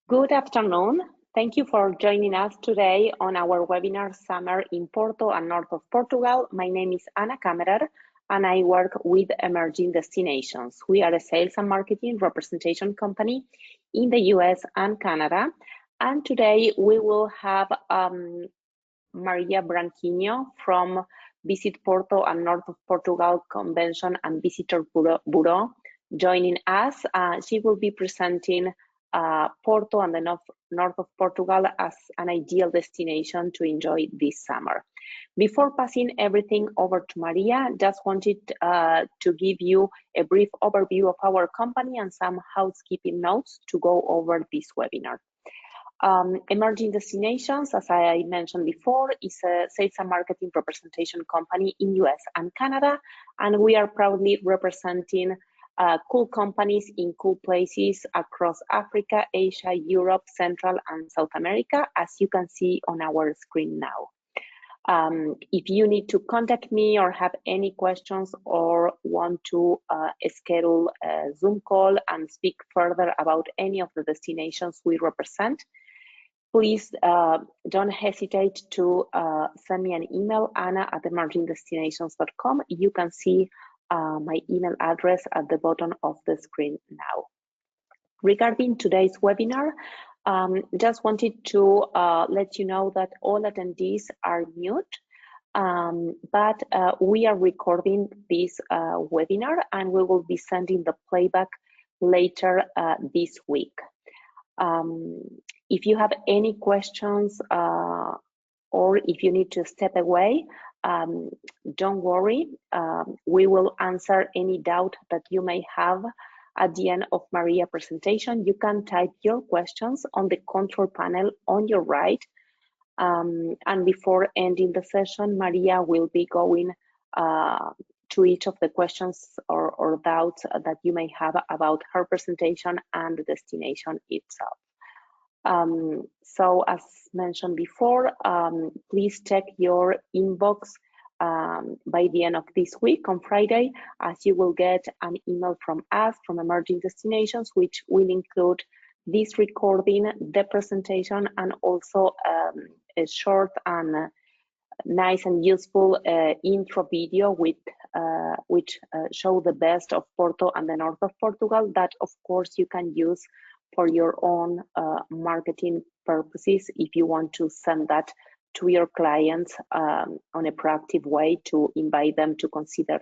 Good afternoon. Thank you for joining us today on our webinar Summer in Porto and North of Portugal. My name is Ana Kammerer and I work with Emerging Destinations. We are a sales and marketing representation company in the US and Canada. And today we will have Maria Branquinho from Visit Porto and North of Portugal Convention and Visitor Bureau joining us. She will be presenting Porto and the north of Portugal as an ideal destination to enjoy this summer. Before passing everything over to Maria, just wanted to give you a brief overview of our company and some housekeeping notes to go over this webinar. Emerging Destinations, as I mentioned before, is a sales and marketing representation company in US and Canada, and we are proudly representing cool companies in cool places across Africa, Asia, Europe, Central and South America, as you can see on our screen now. If you need to contact me or have any questions or want to schedule a Zoom call and speak further about any of the destinations we represent, please don't hesitate to send me an email, anna@emergingdestinations.com. You can see my email address at the bottom of the screen now. Regarding today's webinar, just wanted to let you know that all attendees are mute, but we are recording this webinar and we will be sending the playback later this week. If you have any questions or if you need to step away, don't worry, we will answer any doubt that you may have at the end of Maria's presentation. You can type your questions on the control panel on your right. And before ending the session, Maria will be going to each of the questions or doubts that you may have about her presentation and the destination itself. So as mentioned before, please check your inbox by the end of this week on Friday, as you will get an email from us, from Emerging Destinations, which will include this recording, the presentation, and also a short and nice and useful intro video with which show the best of Porto and the north of Portugal that of course you can use for your own marketing purposes if you want to send that to your clients on a proactive way to invite them to consider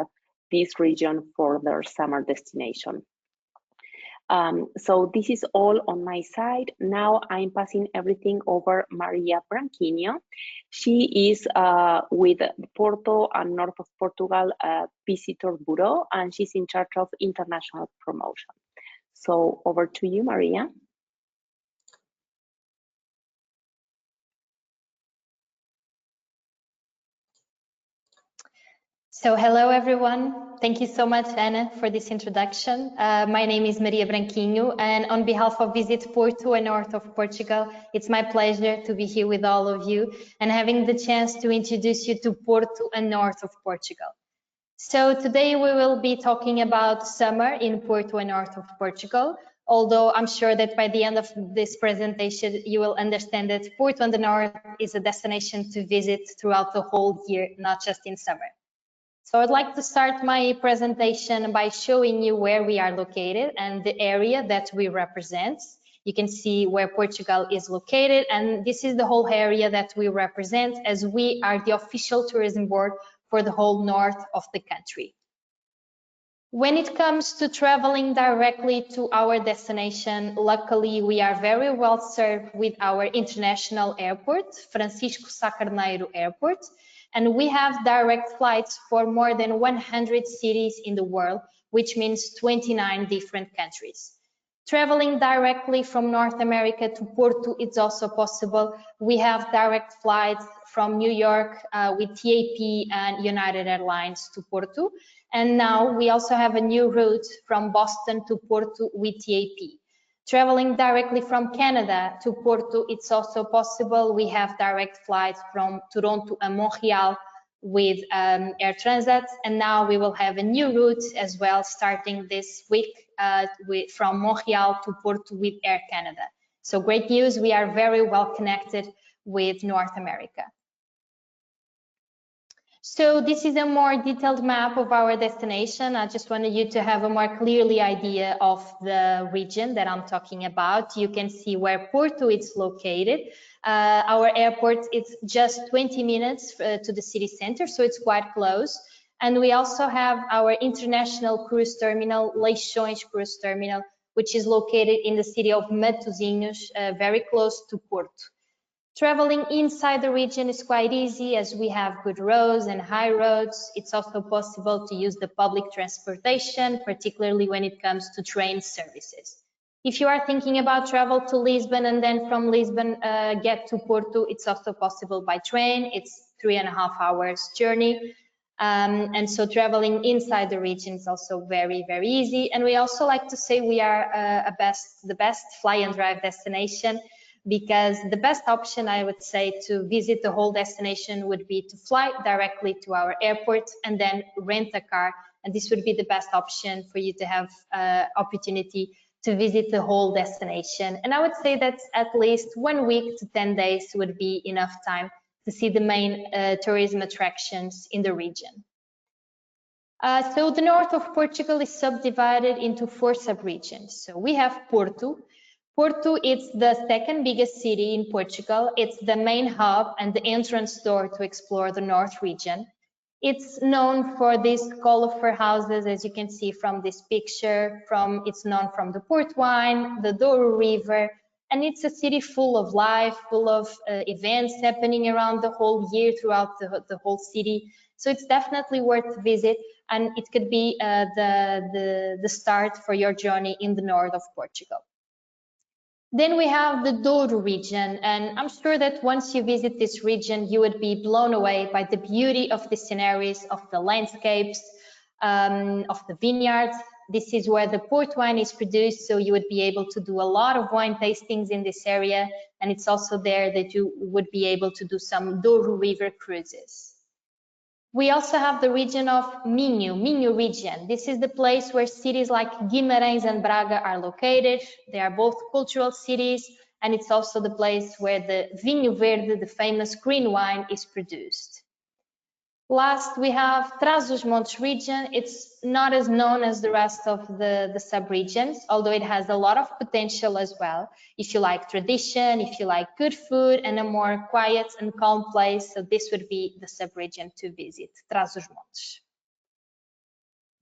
this region for their summer destination. So this is all on my side. Now I'm passing everything over Maria Branquinho. She is with Porto and North of Portugal Visitor Bureau, and she's in charge of international promotion. So over to you, Maria. So hello everyone, thank you so much Ana for this introduction. My name is Maria Branquinho and on behalf of Visit Porto and North of Portugal, it's my pleasure to be here with all of you and having the chance to introduce you to Porto and North of Portugal. So today we will be talking about summer in Porto and North of Portugal, although I'm sure that by the end of this presentation you will understand that Porto and the North is a destination to visit throughout the whole year, not just in summer. So I'd like to start my presentation by showing you where we are located and the area that we represent. You can see where Portugal is located, and this is the whole area that we represent as we are the official tourism board for the whole north of the country. When it comes to traveling directly to our destination, luckily we are very well served with our international airport, Francisco Sá Carneiro Airport, and we have direct flights for more than 100 cities in the world, which means 29 different countries. Traveling directly from North America to Porto is also possible. We have direct flights from New York with TAP and United Airlines to Porto. And now we also have a new route from Boston to Porto with TAP. Traveling directly from Canada to Porto, it's also possible. We have direct flights from Toronto and Montreal with Air Transat, and now we will have a new route as well starting this week from Montreal to Porto with Air Canada. So great news, we are very well connected with North America. So this is a more detailed map of our destination. I just wanted you to have a more clearly idea of the region that I'm talking about. You can see where Porto is located. Our airport is just 20 minutes to the city center, so it's quite close. And we also have our international cruise terminal, Leixões Cruise Terminal, which is located in the city of Matosinhos, very close to Porto. Traveling inside the region is quite easy as we have good roads and high roads. It's also possible to use the public transportation, particularly when it comes to train services. If you are thinking about travel to Lisbon and then from Lisbon get to Porto, it's also possible by train. It's 3.5 hours journey. And so traveling inside the region is also very, very easy. And we also like to say we are the best fly and drive destination, because the best option, I would say, to visit the whole destination would be to fly directly to our airport and then rent a car. And this would be the best option for you to have opportunity to visit the whole destination. And I would say that at least 1 week to 10 days would be enough time to see the main tourism attractions in the region. So the north of Portugal is subdivided into 4 sub-regions. So we have Porto. Porto is the second biggest city in Portugal. It's the main hub and the entrance door to explore the north region. It's known for these colorful houses, as you can see from this picture. It's known from the port wine, the Douro River, and it's a city full of life, full of events happening around the whole year throughout the whole city. So it's definitely worth to visit, and it could be the start for your journey in the north of Portugal. Then we have the Douro region, and I'm sure that once you visit this region, you would be blown away by the beauty of the sceneries, of the landscapes, of the vineyards. This is where the port wine is produced, so you would be able to do a lot of wine tastings in this area, and it's also there that you would be able to do some Douro River cruises. We also have the region of Minho region. This is the place where cities like Guimarães and Braga are located. They are both cultural cities, and it's also the place where the Vinho Verde, the famous green wine, is produced. Last, we have Trás-os-Montes region. It's not as known as the rest of the sub-regions, although it has a lot of potential as well. If you like tradition, if you like good food and a more quiet and calm place, so this would be the sub-region to visit, Trás-os-Montes.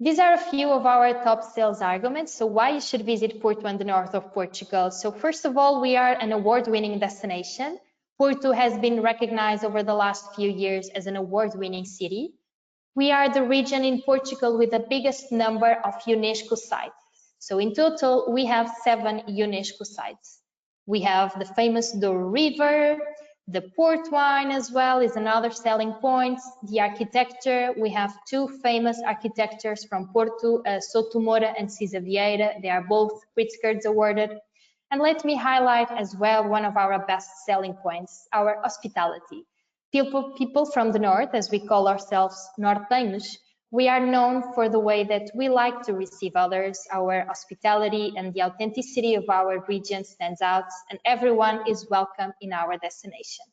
These are a few of our top sales arguments, so why you should visit Porto and the north of Portugal. So first of all, we are an award-winning destination. Porto has been recognized over the last few years as an award-winning city. We are the region in Portugal with the biggest number of UNESCO sites. So in total, we have 7 UNESCO sites. We have the famous Douro River, the port wine as well is another selling point. The architecture, we have 2 famous architectures from Porto, Sotomora and Cisa Vieira. They are both Pritzker's awarded. And let me highlight as well one of our best selling points, our hospitality. People from the north, as we call ourselves norteños, we are known for the way that we like to receive others. Our hospitality and the authenticity of our region stands out, and everyone is welcome in our destination.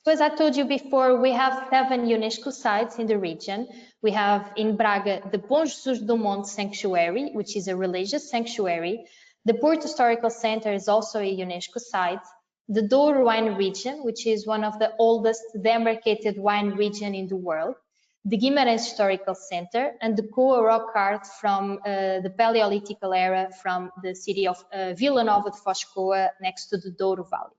So as I told you before, we have 7 UNESCO sites in the region. We have in Braga, the Bom Jesus do Monte Sanctuary, which is a religious sanctuary. The Porto Historical Center is also a UNESCO site. The Douro Wine region, which is one of the oldest demarcated wine region in the world. The Guimarães Historical Center and the Coa rock art from the Paleolithical era from the city of Vila Nova de Foz Coa next to the Douro Valley.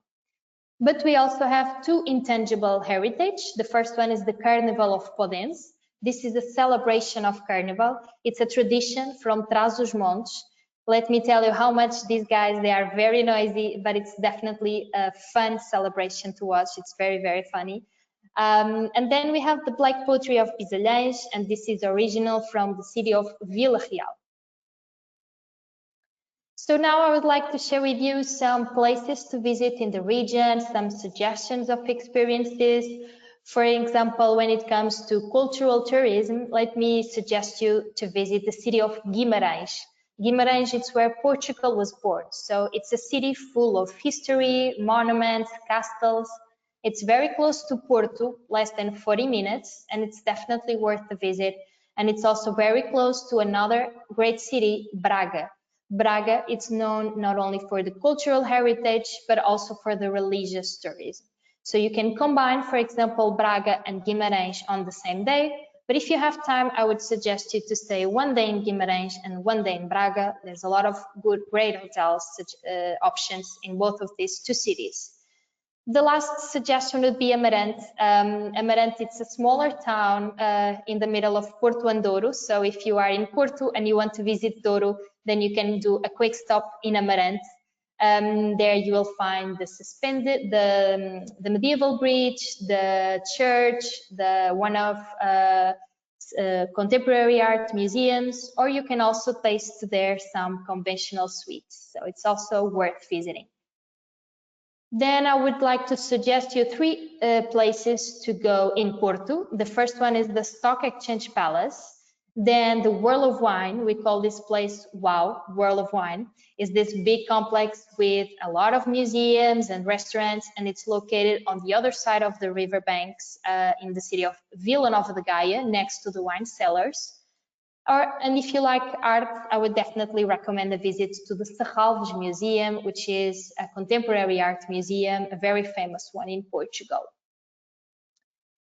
But we also have 2 intangible heritage. The first one is the Carnival of Podense. This is a celebration of Carnival. It's a tradition from Trás-os-Montes. Let me tell you how much these guys, they are very noisy, but it's definitely a fun celebration to watch. It's very, very funny. And then we have the Black Poetry of Pisalhães, and this is original from the city of Vila Real. So now I would like to share with you some places to visit in the region, some suggestions of experiences. For example, when it comes to cultural tourism, let me suggest you to visit the city of Guimarães. Guimarães, it's where Portugal was born. So it's a city full of history, monuments, castles. It's very close to Porto, less than 40 minutes, and it's definitely worth a visit. And it's also very close to another great city, Braga. Braga, it's known not only for the cultural heritage, but also for the religious tourism. So you can combine, for example, Braga and Guimarães on the same day. But if you have time, I would suggest you to stay one day in Guimarães and one day in Braga. There's a lot of great hotels options in both of these two cities. The last suggestion would be Amarante. Amarante, it's a smaller town in the middle of Porto and Douro. So if you are in Porto and you want to visit Douro, then you can do a quick stop in Amarante. There you will find the medieval bridge, the church, one of contemporary art museums, or you can also taste there some conventional sweets. So it's also worth visiting. Then I would like to suggest you three places to go in Porto. The first one is the Stock Exchange Palace. Then the World of Wine, we call this place WOW, World of Wine, is this big complex with a lot of museums and restaurants, and it's located on the other side of the river banks in the city of Vila Nova de Gaia, next to the wine cellars. And if you like art, I would definitely recommend a visit to the Serralves Museum, which is a contemporary art museum, a very famous one in Portugal.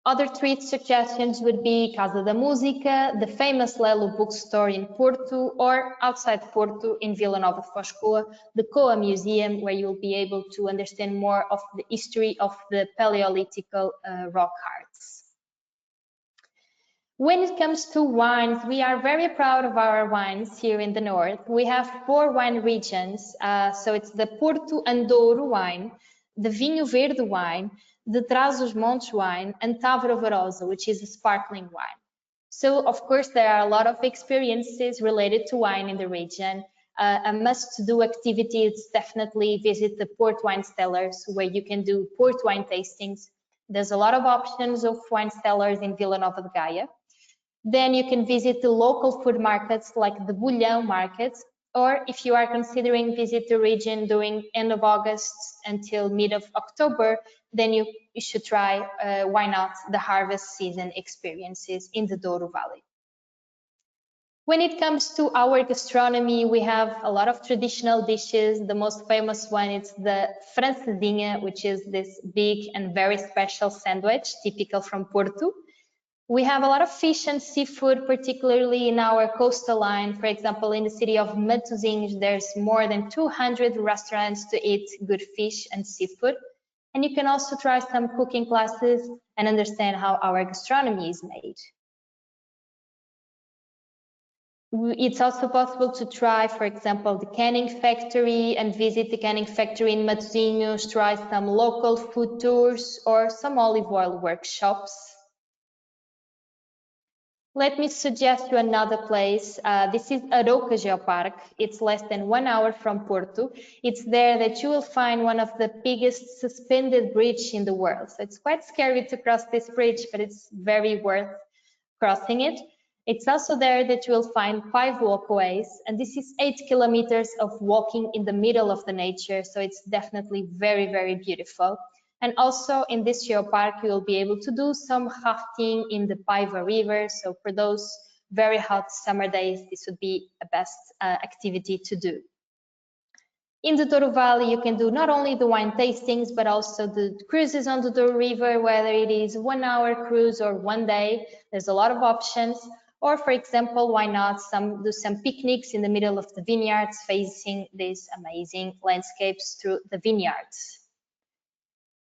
Other three suggestions would be Casa da Música, the famous Lelo bookstore in Porto, or outside Porto in Vila Nova de Foscoa, the Coa Museum, where you'll be able to understand more of the history of the Paleolithic rock arts. When it comes to wines, we are very proud of our wines here in the north. We have 4 wine regions, so it's the Porto and Douro wine, the Vinho Verde wine, the Trás-os-Montes wine, and Tavra Varosa, which is a sparkling wine. So, of course, there are a lot of experiences related to wine in the region. A must-do activity is definitely visit the port wine cellars, where you can do port wine tastings. There's a lot of options of wine cellars in Vila Nova de Gaia. Then you can visit the local food markets like the Bulhão market, or if you are considering visit the region during end of August until mid of October, then you should try, why not, the harvest season experiences in the Douro Valley. When it comes to our gastronomy, we have a lot of traditional dishes. The most famous one is the francesinha, which is this big and very special sandwich, typical from Porto. We have a lot of fish and seafood, particularly in our coastal line. For example, in the city of Matosinhos, there's more than 200 restaurants to eat good fish and seafood. And you can also try some cooking classes and understand how our gastronomy is made. It's also possible to try, for example, the canning factory and visit the canning factory in Matosinhos, try some local food tours or some olive oil workshops. Let me suggest you another place. This is Arouca Geopark. It's less than 1 hour from Porto. It's there that you will find one of the biggest suspended bridge in the world. So it's quite scary to cross this bridge, but it's very worth crossing it. It's also there that you will find 5 walkways, and this is 8 kilometers of walking in the middle of the nature. So it's definitely very, very beautiful. And also in this geopark, you will be able to do some rafting in the Paiva River. So for those very hot summer days, this would be a best activity to do. In the Douro Valley, you can do not only the wine tastings, but also the cruises on the Douro River, whether it is 1 hour cruise or 1 day. There's a lot of options. Or for example, why not do some picnics in the middle of the vineyards, facing these amazing landscapes through the vineyards.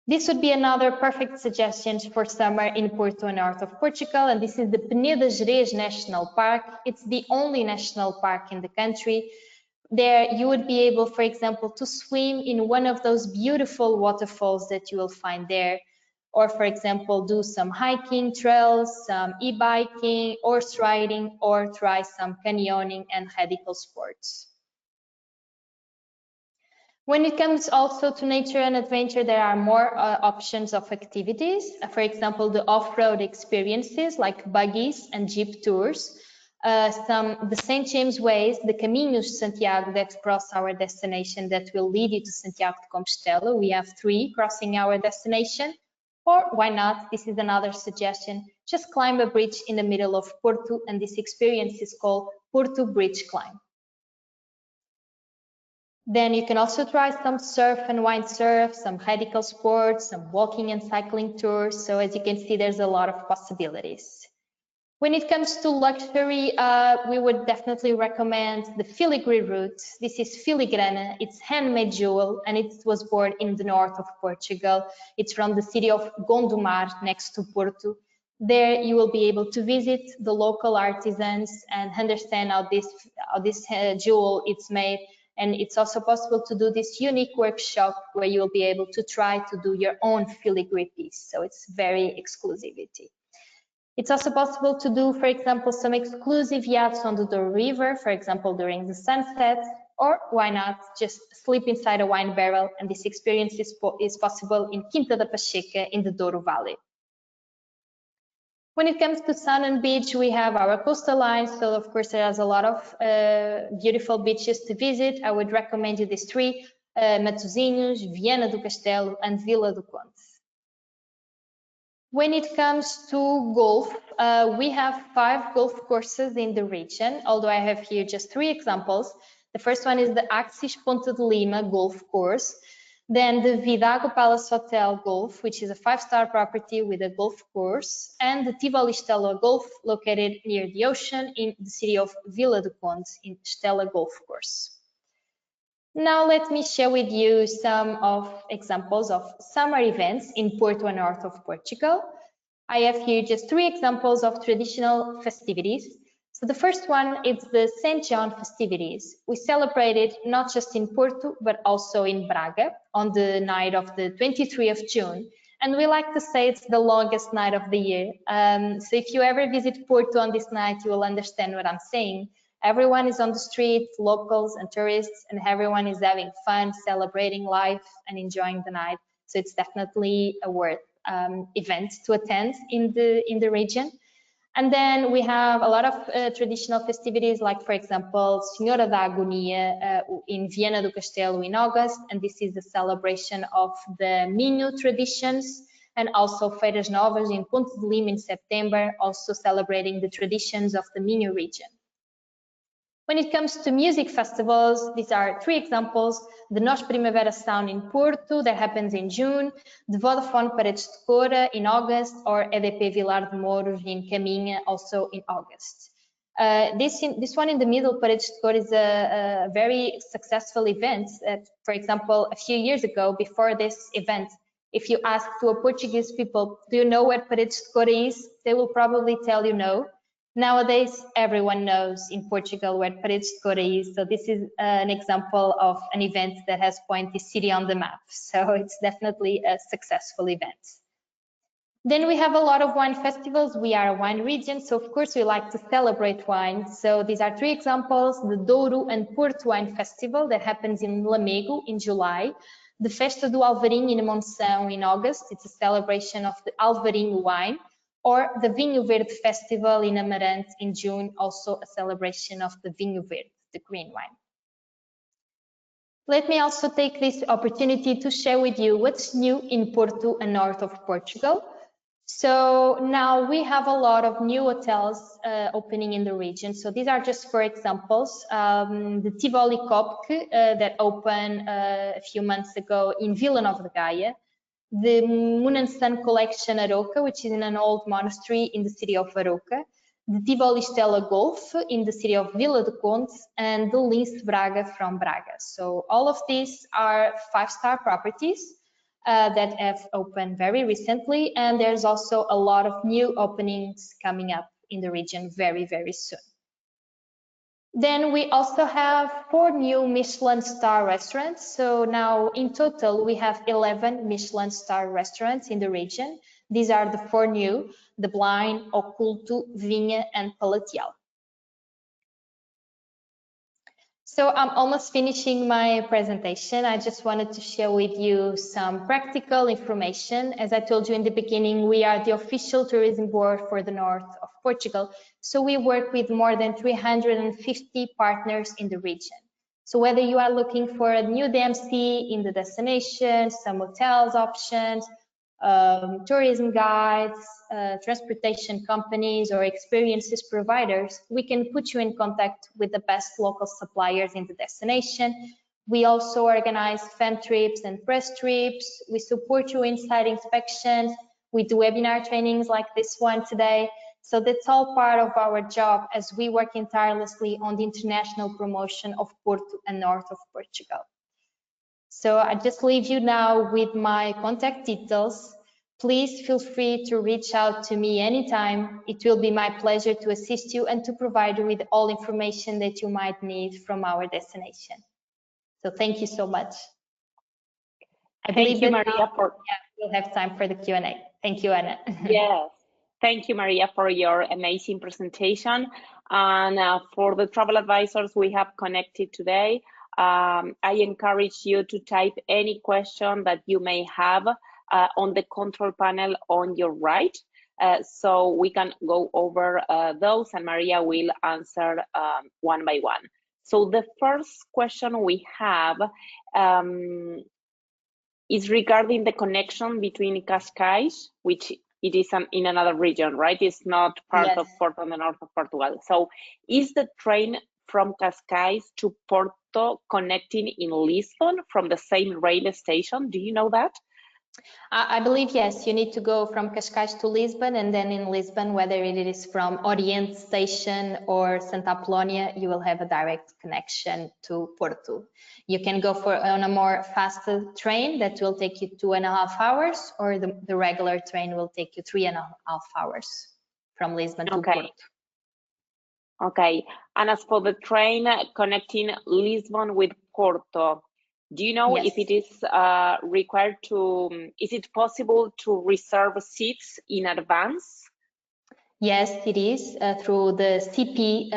This would be another perfect suggestion for summer in Porto and north of Portugal, and this is the Peneda-Geres National Park. It's the only national park in the country. There you would be able, for example, to swim in one of those beautiful waterfalls that you will find there, or for example, do some hiking trails, some e-biking, horse riding, or try some canyoning and radical sports. When it comes also to nature and adventure, there are more options of activities. For example, the off-road experiences like buggies and jeep tours. the St. James ways, the Caminhos de Santiago that cross our destination that will lead you to Santiago de Compostela. We have 3 crossing our destination. Or why not? This is another suggestion. Just climb a bridge in the middle of Porto, and this experience is called Porto Bridge Climb. Then you can also try some surf and windsurf, some radical sports, some walking and cycling tours. So as you can see, there's a lot of possibilities. When it comes to luxury, we would definitely recommend the filigree route. This is filigrana, it's handmade jewel, and it was born in the north of Portugal. It's from the city of Gondomar, next to Porto. There you will be able to visit the local artisans and understand how this jewel is made. And it's also possible to do this unique workshop where you will be able to try to do your own filigree piece. So it's very exclusivity. It's also possible to do, for example, some exclusive yachts on the Douro River, for example, during the sunset, or why not just sleep inside a wine barrel, and this experience is possible in Quinta da Pacheca in the Douro Valley. When it comes to sun and beach, we have our coastal line, so of course there's a lot of beautiful beaches to visit. I would recommend you these 3, Matosinhos, Viana do Castelo, and Vila do Conde. When it comes to golf, we have 5 golf courses in the region, although I have here just 3 examples. The first one is the Axis Ponta de Lima golf course, then the Vidago Palace Hotel Golf, which is a 5-star property with a golf course, and the Tivoli Stella Golf, located near the ocean in the city of Vila do Conde in Stella Golf Course. Now let me share with you some of examples of summer events in Porto and north of Portugal. I have here just 3 examples of traditional festivities. So the first one is the Saint John Festivities. We celebrate it not just in Porto, but also in Braga on the night of the 23rd of June. And we like to say it's the longest night of the year. So if you ever visit Porto on this night, you will understand what I'm saying. Everyone is on the street, locals and tourists, and everyone is having fun, celebrating life and enjoying the night. So it's definitely a worth event to attend in the region. And then we have a lot of traditional festivities, like, for example, Senhora da Agonia in Viana do Castelo in August, and this is the celebration of the Minho traditions, and also Feiras Novas in Ponte de Lima in September, also celebrating the traditions of the Minho region. When it comes to music festivals, these are 3 examples: the Nós Primavera Sound in Porto, that happens in June, the Vodafone Paredes de Cora in August, or EDP Vilar de Mouros in Caminha, also in August. This one in the middle, Paredes de Cora, is a very successful event. For example, a few years ago, before this event, if you ask to a Portuguese people, do you know what Paredes de Cora is? They will probably tell you no. Nowadays, everyone knows in Portugal where Paredes de Cora is, so this is an example of an event that has put the city on the map. So it's definitely a successful event. Then we have a lot of wine festivals. We are a wine region, so of course we like to celebrate wine. So these are 3 examples: the Douro and Porto Wine Festival that happens in Lamego in July, the Festa do Alvarinho in Monção in August. It's a celebration of the Alvarinho wine, or the Vinho Verde Festival in Amarante in June, also a celebration of the Vinho Verde, the green wine. Let me also take this opportunity to share with you what's new in Porto and north of Portugal. So now we have a lot of new hotels opening in the region. So these are just 4 examples. The Tivoli Copque that opened a few months ago in Vila Nova de Gaia, the Moon and Sun Collection Aroca, which is in an old monastery in the city of Aroca, the Tivoli Stella Golf in the city of Vila do Conde, and the Lince Braga from Braga. So all of these are 5-star properties that have opened very recently, and there's also a lot of new openings coming up in the region very, very soon. Then we also have 4 new Michelin-star restaurants. So now in total, we have 11 Michelin-star restaurants in the region. These are the 4 new: the Blind, Oculto, Vinha, and Palatial. So I'm almost finishing my presentation. I just wanted to share with you some practical information. As I told you in the beginning, we are the official tourism board for the north of Portugal. So we work with more than 350 partners in the region. So whether you are looking for a new DMC in the destination, some hotels options, tourism guides, transportation companies, or experiences providers, we can put you in contact with the best local suppliers in the destination. We also organize fan trips and press trips. We support you in site inspections. We do webinar trainings like this one today. So that's all part of our job as we work tirelessly on the international promotion of Porto and north of Portugal. So I just leave you now with my contact details. Please feel free to reach out to me anytime. It will be my pleasure to assist you and to provide you with all information that you might need from our destination. So thank you so much. I believe that Maria, we'll have time for the Q&A. Thank you, Anna. Yes. Thank you, Maria, for your amazing presentation. And for the travel advisors we have connected today, I encourage you to type any question that you may have on the control panel on your right. So we can go over those and Maria will answer one by one. So the first question we have is regarding the connection between Cascais, which it is in another region, right? It's not part of Porto and the north of Portugal. So is the train from Cascais to Porto connecting in Lisbon from the same rail station? Do you know that? I believe, yes, you need to go from Cascais to Lisbon, and then in Lisbon, whether it is from Orient Station or Santa Apollonia, you will have a direct connection to Porto. You can go on a more faster train that will take you 2.5 hours, or the regular train will take you 3.5 hours from Lisbon to Porto. Okay, and as for the train connecting Lisbon with Porto, do you know if it is required to, is it possible to reserve seats in advance? Yes, it is through the CP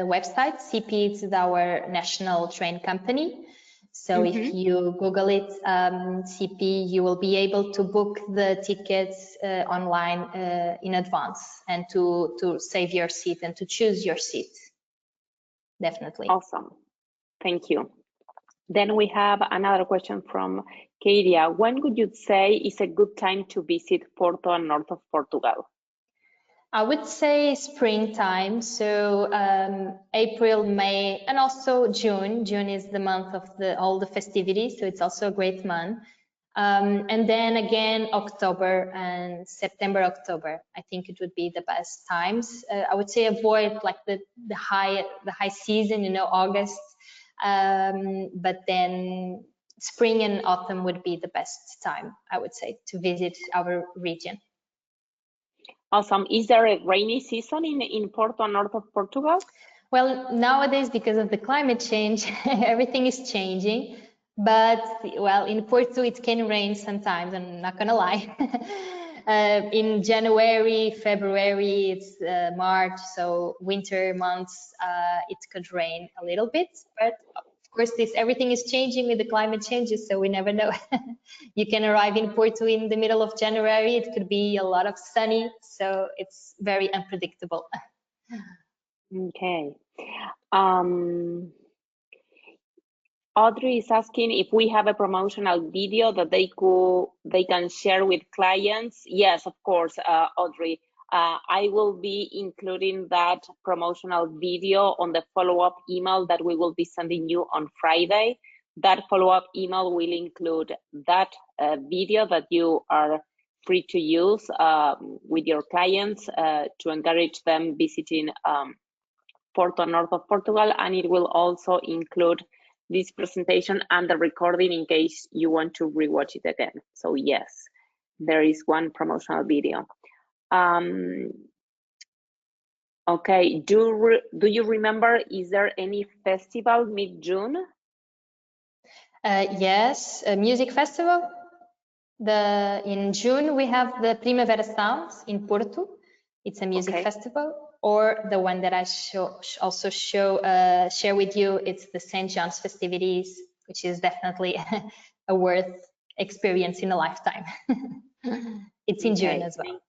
website. CP is our national train company. So if you Google it, CP, you will be able to book the tickets online in advance and to save your seat and to choose your seat. Definitely. Awesome. Thank you. Then we have another question from Kadia. When would you say is a good time to visit Porto and north of Portugal? I would say springtime, so April, May, and also June. June is the month of all the festivities, so it's also a great month. And then again, October and September, October. I think it would be the best times. I would say avoid like the high season, you know, August. But then spring and autumn would be the best time, I would say, to visit our region. Awesome. Is there a rainy season in Porto, north of Portugal? Well, nowadays, because of the climate change, everything is changing. But, well, in Porto, it can rain sometimes, I'm not going to lie. In January, February, it's March, so winter months, it could rain a little bit. But, of course, everything is changing with the climate changes, so we never know. You can arrive in Porto in the middle of January. It could be a lot of sunny, so it's very unpredictable. Okay. Audrey is asking if we have a promotional video that they can share with clients. Yes, of course, Audrey. I will be including that promotional video on the follow-up email that we will be sending you on Friday. That follow-up email will include that video that you are free to use with your clients to encourage them visiting Porto, north of Portugal, and it will also include this presentation and the recording in case you want to rewatch it again. So yes, there is one promotional video. Okay, do you remember, is there any festival mid-June? Yes, a music festival. In June we have the Primavera Sounds in Porto. It's a music festival. or the one that I share with you. It's the Saint John's Festivities, which is definitely a worth experience in a lifetime. It's in June as well.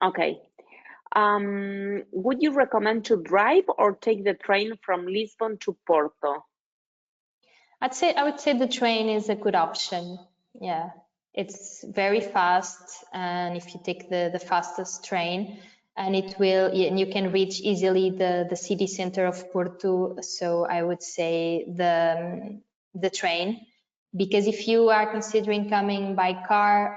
Okay. Would you recommend to drive or take the train from Lisbon to Porto? I would say the train is a good option. Yeah, it's very fast, and if you take the fastest train, and you can reach easily the city center of Porto. So I would say the train, because if you are considering coming by car,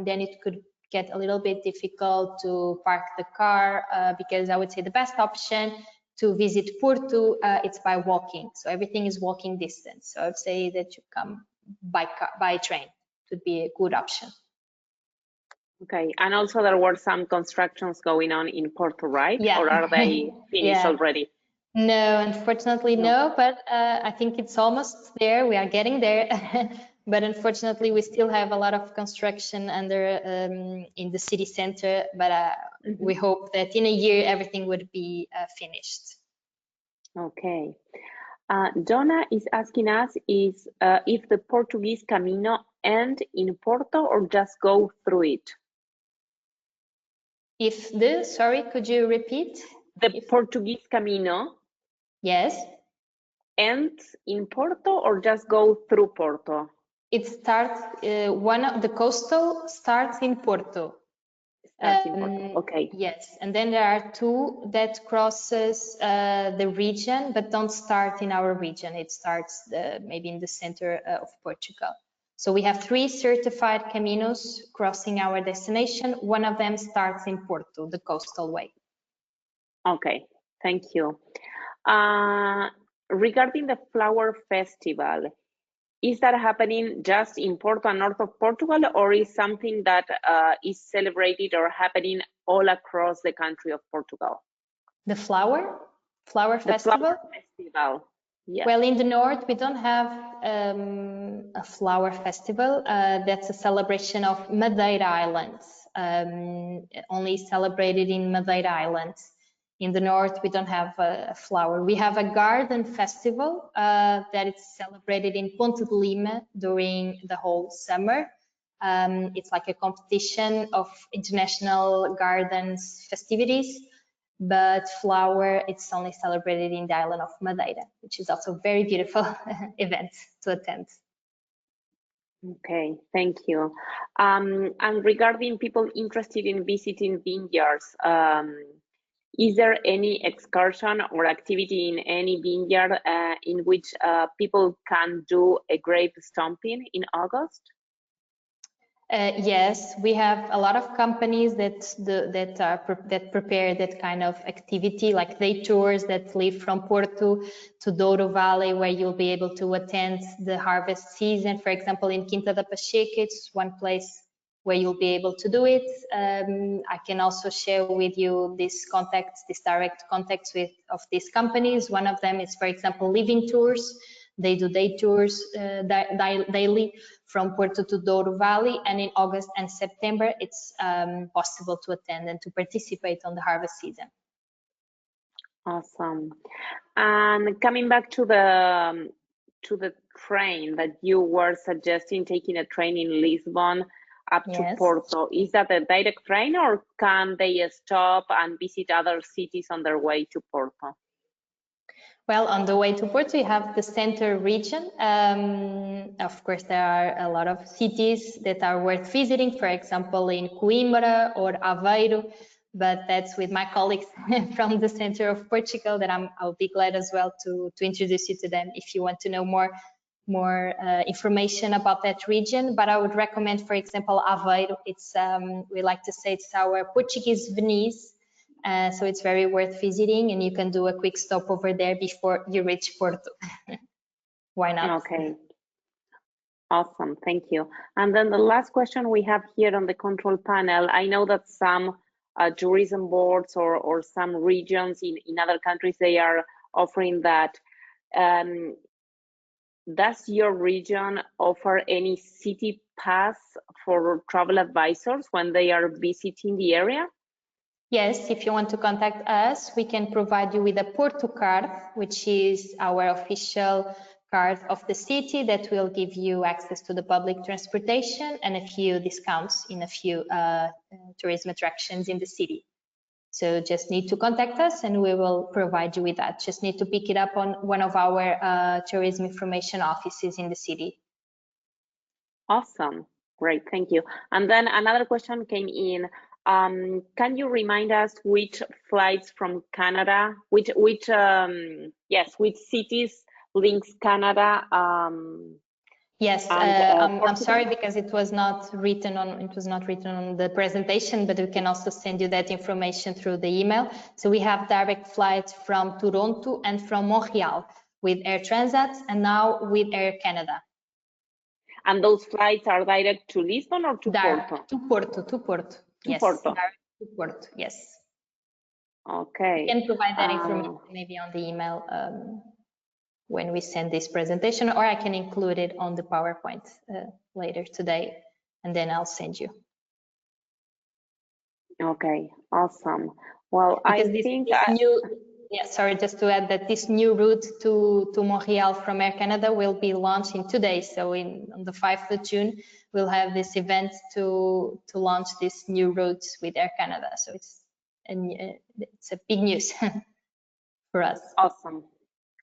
then it could get a little bit difficult to park the car, because I would say the best option to visit Porto, it's by walking. So everything is walking distance. So I would say that you come by train. It would be a good option. Okay, and also there were some constructions going on in Porto, right? Yeah. Or are they finished already? No, unfortunately, no, but I think it's almost there. We are getting there. But unfortunately, we still have a lot of construction in the city center, but we hope that in a year everything would be finished. Okay. Donna is asking us if the Portuguese Camino end in Porto or just go through it? Sorry, could you repeat? The Portuguese Camino. Yes. Ends in Porto or just go through Porto? It starts, the coastal starts in Porto. Okay. Yes, and then there are two that crosses the region, but don't start in our region. It starts maybe in the center of Portugal. So we have 3 certified caminos crossing our destination. One of them starts in Porto, the coastal way. Okay, thank you. Regarding the flower festival, is that happening just in Porto and north of Portugal, or is something that is celebrated or happening all across the country of Portugal? The flower festival? Flower festival. Yes. Well, in the north, we don't have a flower festival. That's a celebration of Madeira Islands, only celebrated in Madeira Islands. In the north, we don't have a flower. We have a garden festival that is celebrated in Ponte de Lima during the whole summer. It's like a competition of international gardens festivities, but flower, it's only celebrated in the island of Madeira, which is also a very beautiful event to attend. Okay, thank you. And regarding people interested in visiting vineyards, is there any excursion or activity in any vineyard in which people can do a grape stomping in August? Yes, we have a lot of companies that prepare that kind of activity, like day tours that leave from Porto to Douro Valley, where you'll be able to attend the harvest season. For example, in Quinta da Pacheca, it's one place where you'll be able to do it. I can also share with you these direct contacts of these companies. One of them is, for example, Living Tours. They do day tours daily from Porto to Douro Valley, and in August and September, it's possible to attend and to participate on the harvest season. Awesome. And coming back to the train that you were suggesting, taking a train in Lisbon up to Porto, is that a direct train, or can they stop and visit other cities on their way to Porto? Well, on the way to Porto, you have the center region. Of course, there are a lot of cities that are worth visiting, for example, in Coimbra or Aveiro, but that's with my colleagues from the center of Portugal that I'll be glad as well to introduce you to them if you want to know more information about that region. But I would recommend, for example, Aveiro. It's we like to say it's our Portuguese Venice. So it's very worth visiting, and you can do a quick stop over there before you reach Porto. Why not? Okay. Awesome, thank you. And then the last question we have here on the control panel, I know that some tourism boards or some regions in other countries, they are offering that. Does your region offer any city pass for travel advisors when they are visiting the area? Yes, if you want to contact us, we can provide you with a Porto card, which is our official card of the city that will give you access to the public transportation and a few discounts in a few tourism attractions in the city. So just need to contact us and we will provide you with that. Just need to pick it up on one of our tourism information offices in the city. Awesome. Great. Thank you. And then another question came in. Can you remind us which flights from Canada, which cities links Canada? Yes, I'm sorry because it was not written on the presentation, but we can also send you that information through the email. So we have direct flights from Toronto and from Montreal with Air Transat and now with Air Canada. And those flights are direct to Lisbon or to Porto? To Porto. Yes, Porto. direct to Porto, yes. Okay. We can provide that information maybe on the email when we send this presentation, or I can include it on the PowerPoint later today, and then I'll send you. Okay, awesome. Well, because I think sorry, just to add that this new route to Montreal from Air Canada will be launched in 2 days. So on the 5th of June, we'll have this event to launch this new routes with Air Canada. So it's a big news for us.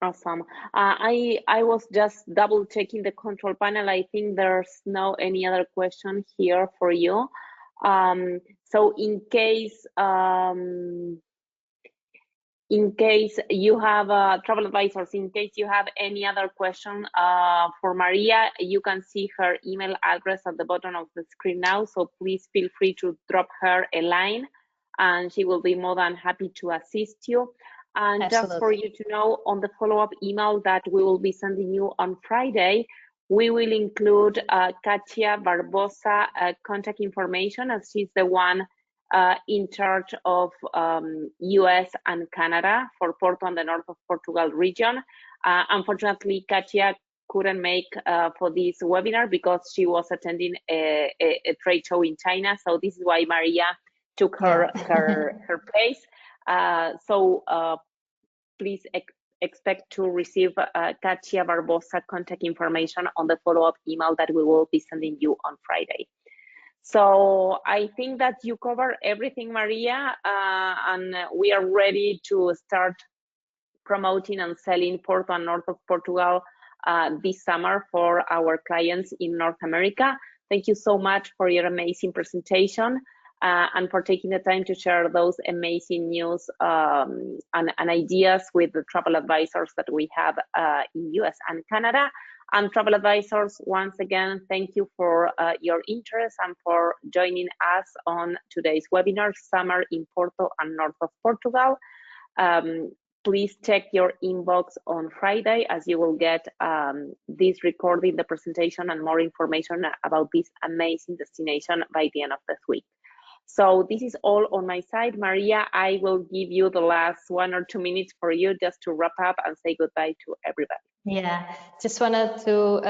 Awesome. I was just double checking the control panel. I think there's no any other question here for you. So in case you have travel advisors, in case you have any other question for Maria, you can see her email address at the bottom of the screen now. So please feel free to drop her a line and she will be more than happy to assist you. And Absolutely. Just for you to know, on the follow-up email that we will be sending you on Friday, we will include Katia Barbosa contact information, as she's the one in charge of US and Canada for Porto and the north of Portugal region. Unfortunately, Katia couldn't make for this webinar because she was attending a trade show in China. So this is why Maria took her place. Please expect to receive Katia Barbosa contact information on the follow-up email that we will be sending you on Friday. So I think that you cover everything, Maria, and we are ready to start promoting and selling Porto and north of Portugal this summer for our clients in North America. Thank you so much for your amazing presentation and for taking the time to share those amazing news and ideas with the travel advisors that we have in US and Canada. And travel advisors, once again, thank you for your interest and for joining us on today's webinar, Summer in Porto and North of Portugal. Please check your inbox on Friday as you will get this recording, the presentation, and more information about this amazing destination by the end of this week. So this is all on my side. Maria, I will give you the last 1 or 2 minutes for you just to wrap up and say goodbye to everybody. Yeah, just wanted to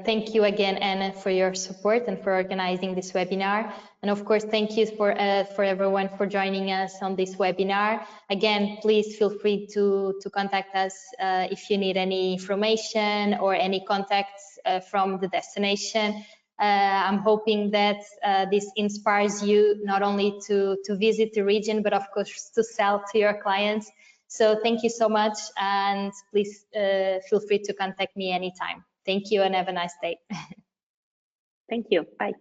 thank you again, Anna, for your support and for organizing this webinar. And of course, thank you for everyone for joining us on this webinar. Again, please feel free to contact us if you need any information or any contacts from the destination. I'm hoping that this inspires you not only to visit the region, but of course to sell to your clients. So thank you so much, and please feel free to contact me anytime. Thank you and have a nice day. Thank you. Bye.